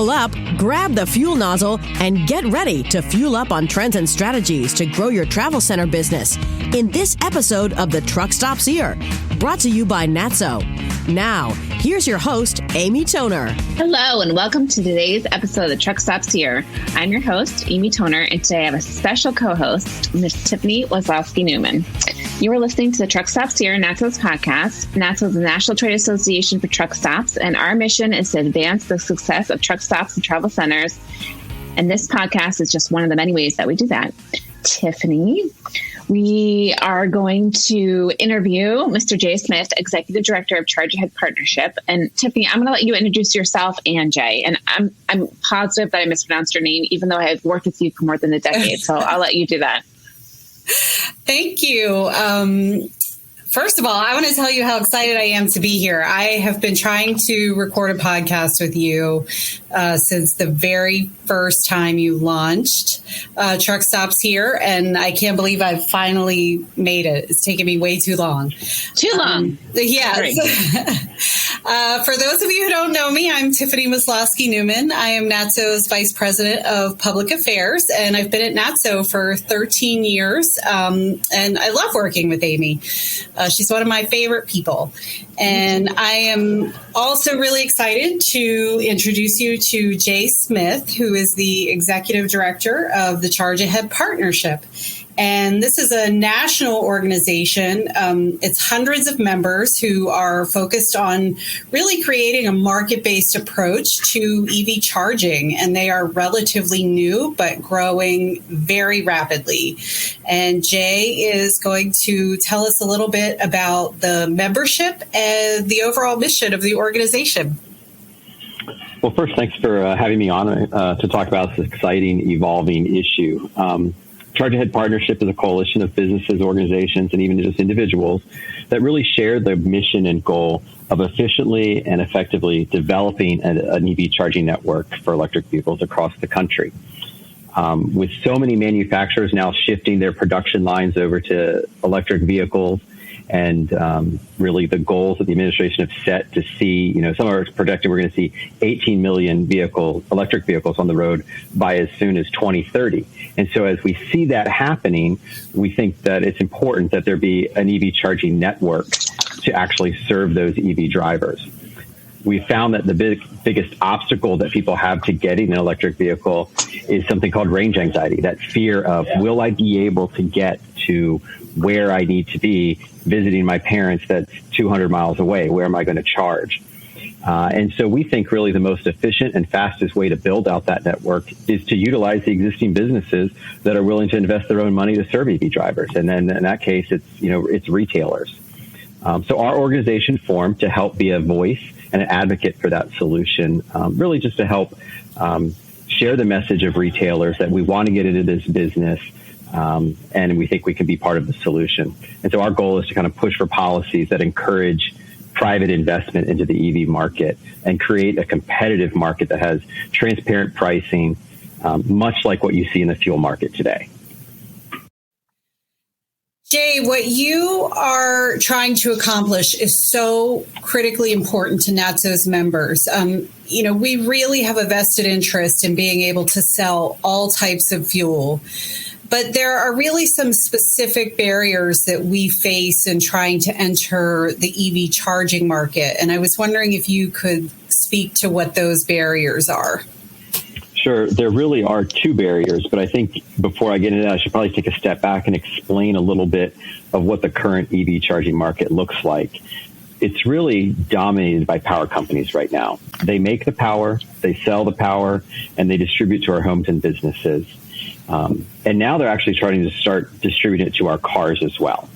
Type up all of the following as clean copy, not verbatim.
buckle up, grab the fuel nozzle, and get ready to fuel up on trends and strategies to grow your travel center business in this episode of the Truck Stops Here, brought to you by NATSO. Now, here's your host, Amy Toner. Hello, and welcome to today's episode of the Truck Stops Here. I'm your host, Amy Toner, and today I have a special co-host, Miss Tiffany Wlazlowski Neuman. You are listening to the Truck Stops Here, NATSO's podcast. NATSO is the National Trade Association for Truck Stops, and our mission is to advance the success of truck stops and travel centers. And this podcast is just one of the many ways that we do that. Tiffany, we are going to interview Mr. Jay Smith, Executive Director of Charge Ahead Partnership. And Tiffany, I'm going to let you introduce yourself and Jay. And I'm positive that I mispronounced your name, even though I have worked with you for more than a decade. So I'll let you do that. Thank you. First of all, I want to tell you how excited I am to be here. I have been trying to record a podcast with you since the very first time you launched Truck Stops Here, and I can't believe I've finally made it. It's taken me way too long. Too long. Yes. For those of you who don't know me, I'm Tiffany Wlazlowski Neuman. I am NATSO's Vice President of Public Affairs, and I've been at NATSO for 13 years, and I love working with Amy. She's one of my favorite people. And I am also really excited to introduce you to Jay Smith, who is the Executive Director of the Charge Ahead Partnership. And this is a national organization. It's hundreds of members who are focused on really creating a market-based approach to EV charging. And they are relatively new, but growing very rapidly. And Jay is going to tell us a little bit about the membership and the overall mission of the organization. Well, first, thanks for having me on to talk about this exciting, evolving issue. Charge Ahead Partnership is a coalition of businesses, organizations, and even just individuals that really share the mission and goal of efficiently and effectively developing an EV charging network for electric vehicles across the country. With so many manufacturers now shifting their production lines over to electric vehicles, and really the goals that the administration have set to see, some are projecting we're going to see 18 million electric vehicles on the road by as soon as 2030. And so as we see that happening, we think that it's important that there be an EV charging network to actually serve those EV drivers. We found that the biggest obstacle that people have to getting an electric vehicle is something called range anxiety, that fear of, will I be able to get to where I need to be visiting my parents that's 200 miles away? Where am I going to charge? And so we think really the most efficient and fastest way to build out that network is to utilize the existing businesses that are willing to invest their own money to serve EV drivers. And then in that case, it's retailers. So our organization formed to help be a voice and an advocate for that solution, really just to help share the message of retailers that we want to get into this business, and we think we can be part of the solution. And so our goal is to kind of push for policies that encourage private investment into the EV market and create a competitive market that has transparent pricing, much like what you see in the fuel market today. Jay, what you are trying to accomplish is so critically important to NATSO's members. We really have a vested interest in being able to sell all types of fuel. But there are really some specific barriers that we face in trying to enter the EV charging market. And I was wondering if you could speak to what those barriers are. Sure. There really are two barriers, but I think before I get into that, I should probably take a step back and explain a little bit of what the current EV charging market looks like. It's really dominated by power companies right now. They make the power, they sell the power, and they distribute to our homes and businesses. And now they're actually trying to start distributing it to our cars as well.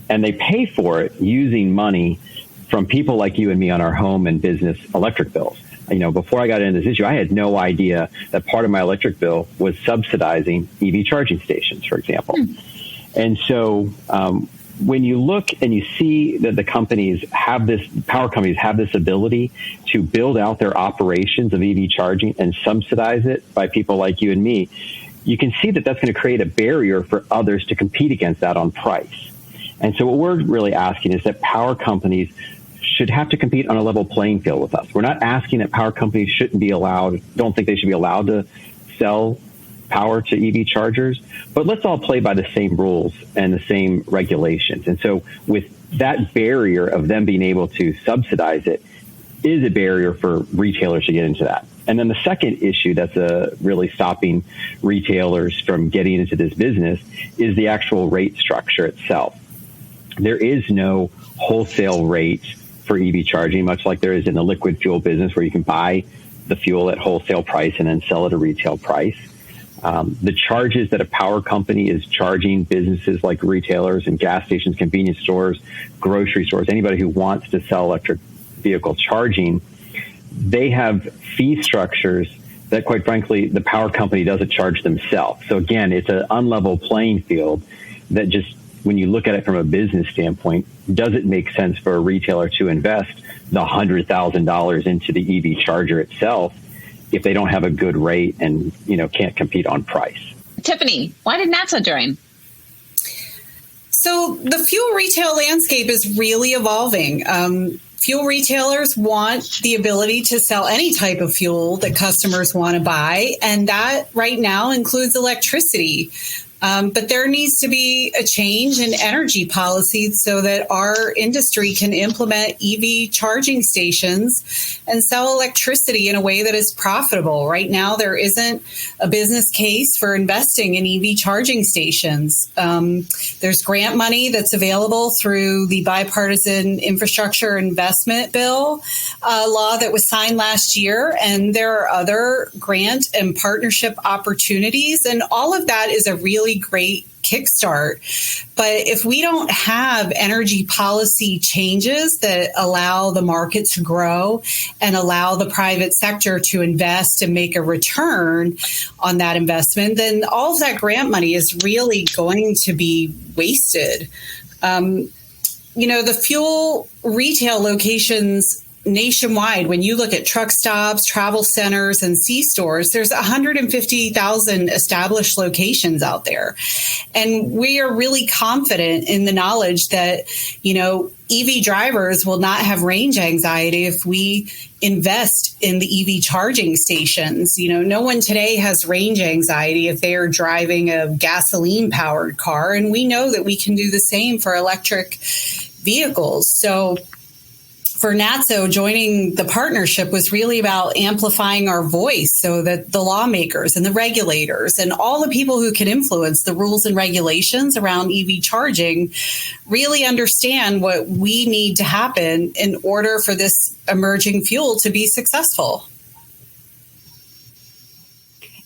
And they pay for it using money from people like you and me on our home and business electric bills. Before I got into this issue, I had no idea that part of my electric bill was subsidizing EV charging stations, for example. And so when you look and you see that the power companies have this ability to build out their operations of EV charging and subsidize it by people like you and me, you can see that that's going to create a barrier for others to compete against that on price. And so what we're really asking is that power companies should have to compete on a level playing field with us. We're not asking that power companies don't think they should be allowed to sell power to EV chargers, but let's all play by the same rules and the same regulations. And so with that barrier of them being able to subsidize it is a barrier for retailers to get into that. And then the second issue that's really stopping retailers from getting into this business is the actual rate structure itself. There is no wholesale rate for EV charging, much like there is in the liquid fuel business where you can buy the fuel at wholesale price and then sell at a retail price. The charges that a power company is charging businesses like retailers and gas stations, convenience stores, grocery stores, anybody who wants to sell electric vehicle charging, they have fee structures that, quite frankly, the power company doesn't charge themselves. So again, it's an unlevel playing field that just, when you look at it from a business standpoint, does it make sense for a retailer to invest the $100,000 into the EV charger itself if they don't have a good rate and, can't compete on price? Tiffany, why did NATSO join? So the fuel retail landscape is really evolving. Fuel retailers want the ability to sell any type of fuel that customers want to buy, and that right now includes electricity. But there needs to be a change in energy policy so that our industry can implement EV charging stations and sell electricity in a way that is profitable. Right now, there isn't a business case for investing in EV charging stations. There's grant money that's available through the Bipartisan Infrastructure Investment Bill law that was signed last year, and there are other grant and partnership opportunities, and all of that is a really great kickstart. But if we don't have energy policy changes that allow the market to grow and allow the private sector to invest and make a return on that investment, then all of that grant money is really going to be wasted. The fuel retail locations nationwide, when you look at truck stops, travel centers, and C-stores, there's 150,000 established locations out there. And we are really confident in the knowledge that, EV drivers will not have range anxiety if we invest in the EV charging stations. No one today has range anxiety if they are driving a gasoline-powered car, and we know that we can do the same for electric vehicles. So for NATSO, joining the partnership was really about amplifying our voice so that the lawmakers and the regulators and all the people who can influence the rules and regulations around EV charging really understand what we need to happen in order for this emerging fuel to be successful.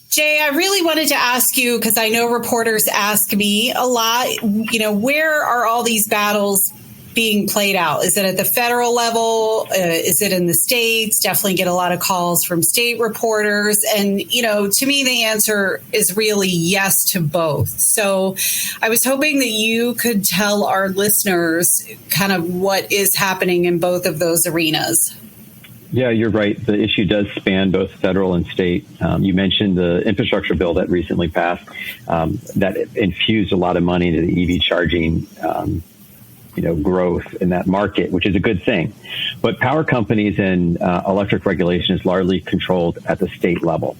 Jay, I really wanted to ask you, because I know reporters ask me a lot, where are all these battles being played out? Is it at the federal level? Is it in the states? Definitely get a lot of calls from state reporters. And, to me, the answer is really yes to both. So I was hoping that you could tell our listeners kind of what is happening in both of those arenas. Yeah, you're right. The issue does span both federal and state. You mentioned the infrastructure bill that recently passed that infused a lot of money into the EV charging growth in that market, which is a good thing. But power companies and electric regulation is largely controlled at the state level.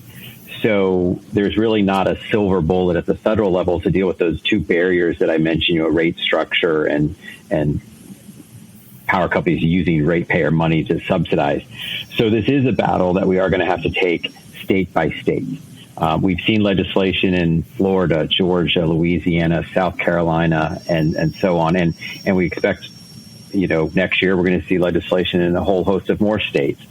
So there's really not a silver bullet at the federal level to deal with those two barriers that I mentioned, rate structure and power companies using ratepayer money to subsidize. So this is a battle that we are going to have to take state by state. We've seen legislation in Florida, Georgia, Louisiana, South Carolina, and so on. And we expect, next year we're going to see legislation in a whole host of more states.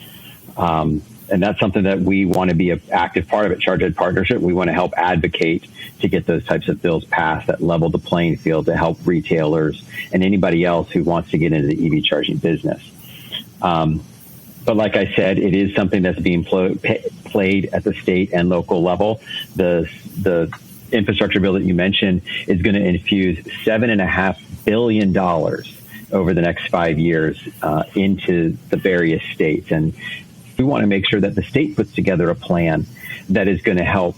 And that's something that we want to be an active part of at Charge Ed Partnership. We want to help advocate to get those types of bills passed that level the playing field to help retailers and anybody else who wants to get into the EV charging business. But like I said, it is something that's being played at the state and local level. The infrastructure bill that you mentioned is going to infuse $7.5 billion over the next 5 years into the various states. And we want to make sure that the state puts together a plan that is going to help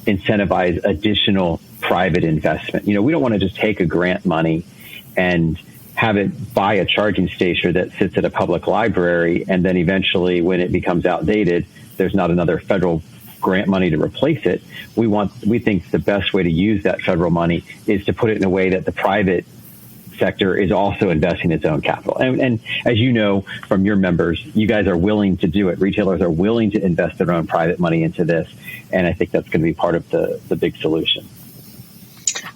incentivize additional private investment. We don't want to just take a grant money and have it by a charging station that sits at a public library, and then eventually when it becomes outdated, there's not another federal grant money to replace it. We think the best way to use that federal money is to put it in a way that the private sector is also investing its own capital. And as you know from your members, you guys are willing to do it. Retailers are willing to invest their own private money into this. And I think that's going to be part of the big solution.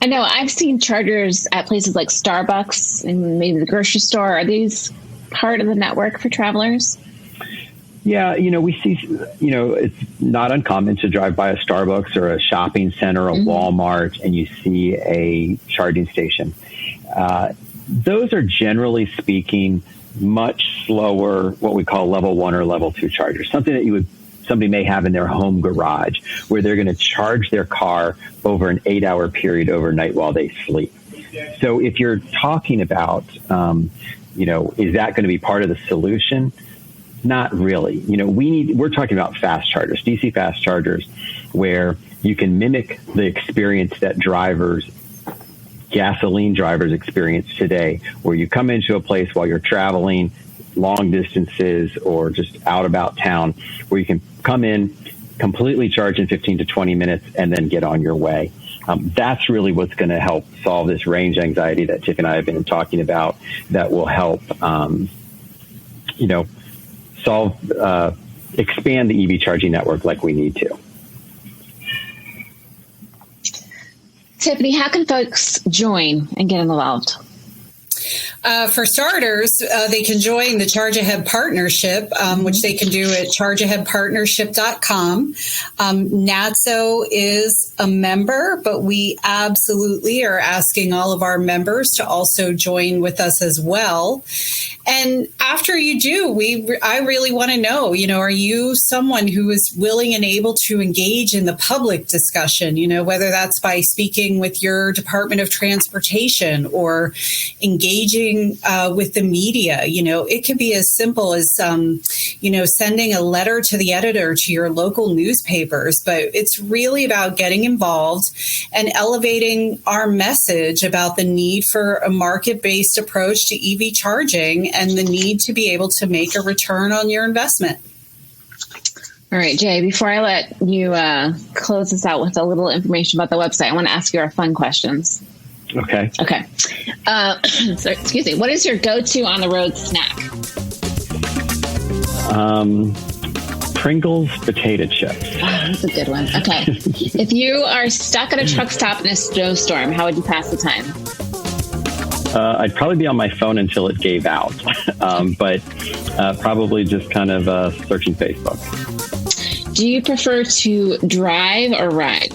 I know I've seen chargers at places like Starbucks and maybe the grocery store. Are these part of the network for travelers? Yeah, we see, it's not uncommon to drive by a Starbucks or a shopping center, a Walmart, and you see a charging station. Those are generally speaking much slower, what we call level 1 or level 2 chargers, something that somebody may have in their home garage where they're going to charge their car over an 8-hour period overnight while they sleep. So if you're talking about, is that going to be part of the solution? Not really. We're talking about fast chargers, DC fast chargers, where you can mimic the experience that gasoline drivers experience today, where you come into a place while you're traveling long distances or just out about town, where you can come in, completely charge in 15 to 20 minutes, and then get on your way. That's really what's going to help solve this range anxiety that Tiff and I have been talking about, that will help, expand the EV charging network like we need to. Tiffany, how can folks join and get involved? For starters, they can join the Charge Ahead Partnership, which they can do at chargeaheadpartnership.com. NATSO is a member, but we absolutely are asking all of our members to also join with us as well. And after you do, I really want to know, are you someone who is willing and able to engage in the public discussion, whether that's by speaking with your Department of Transportation or engaging with the media. It could be as simple as, sending a letter to the editor to your local newspapers, but it's really about getting involved and elevating our message about the need for a market-based approach to EV charging and the need to be able to make a return on your investment. All right, Jay, before I let you close this out with a little information about the website, I want to ask you our fun questions. Okay. So, excuse me. What is your go-to on-the-road snack? Pringles potato chips. Oh, that's a good one. Okay. If you are stuck at a truck stop in a snowstorm, how would you pass the time? I'd probably be on my phone until it gave out, but probably just kind of searching Facebook. Do you prefer to drive or ride?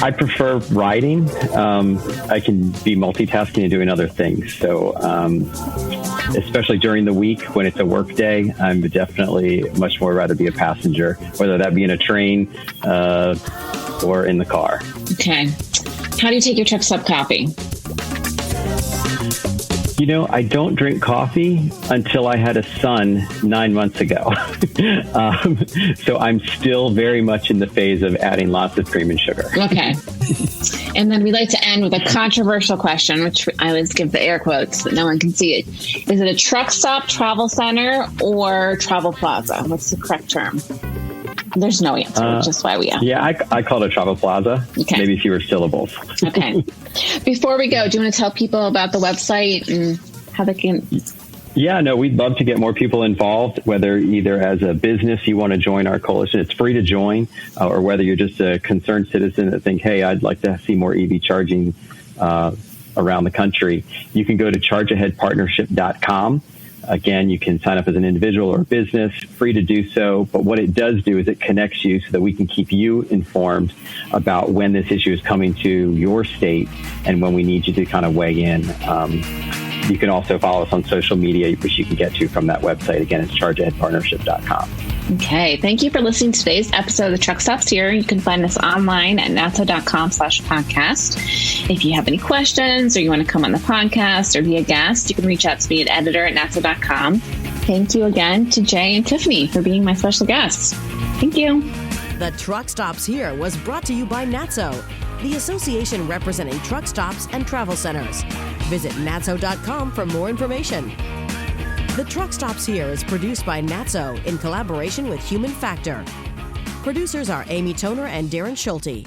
I prefer riding. I can be multitasking and doing other things. So, especially during the week when it's a work day, I'm definitely much more rather be a passenger, whether that be in a train or in the car. Okay. How do you take your truck stop coffee? I don't drink coffee until I had a son 9 months ago. So I'm still very much in the phase of adding lots of cream and sugar. Okay. And then we like to end with a controversial question, which I always give the air quotes that no one can see it. Is it a truck stop, travel center, or travel plaza? What's the correct term? There's no answer, which is why we ask. Yeah, I call it a travel plaza. Okay. Maybe fewer syllables. Okay. Before we go, do you want to tell people about the website and how they can... Yeah, no, we'd love to get more people involved, whether either as a business you want to join our coalition, it's free to join, or whether you're just a concerned citizen that think, hey, I'd like to see more EV charging around the country. You can go to chargeaheadpartnership.com. Again, you can sign up as an individual or a business, free to do so. But what it does do is it connects you so that we can keep you informed about when this issue is coming to your state and when we need you to kind of weigh in. You can also follow us on social media, which you can get to from that website. Again, it's chargeaheadpartnership.com. Okay. Thank you for listening to today's episode of the Truck Stops Here. You can find us online at natso.com/podcast. If you have any questions or you want to come on the podcast or be a guest, you can reach out to me at editor@natso.com. Thank you again to Jay and Tiffany for being my special guests. Thank you. The Truck Stops Here was brought to you by NATSO. the association representing truck stops and travel centers. Visit natso.com for more information. The Truck Stops Here is produced by NATSO in collaboration with Human Factor. Producers are Amy Toner and Darren Schulte.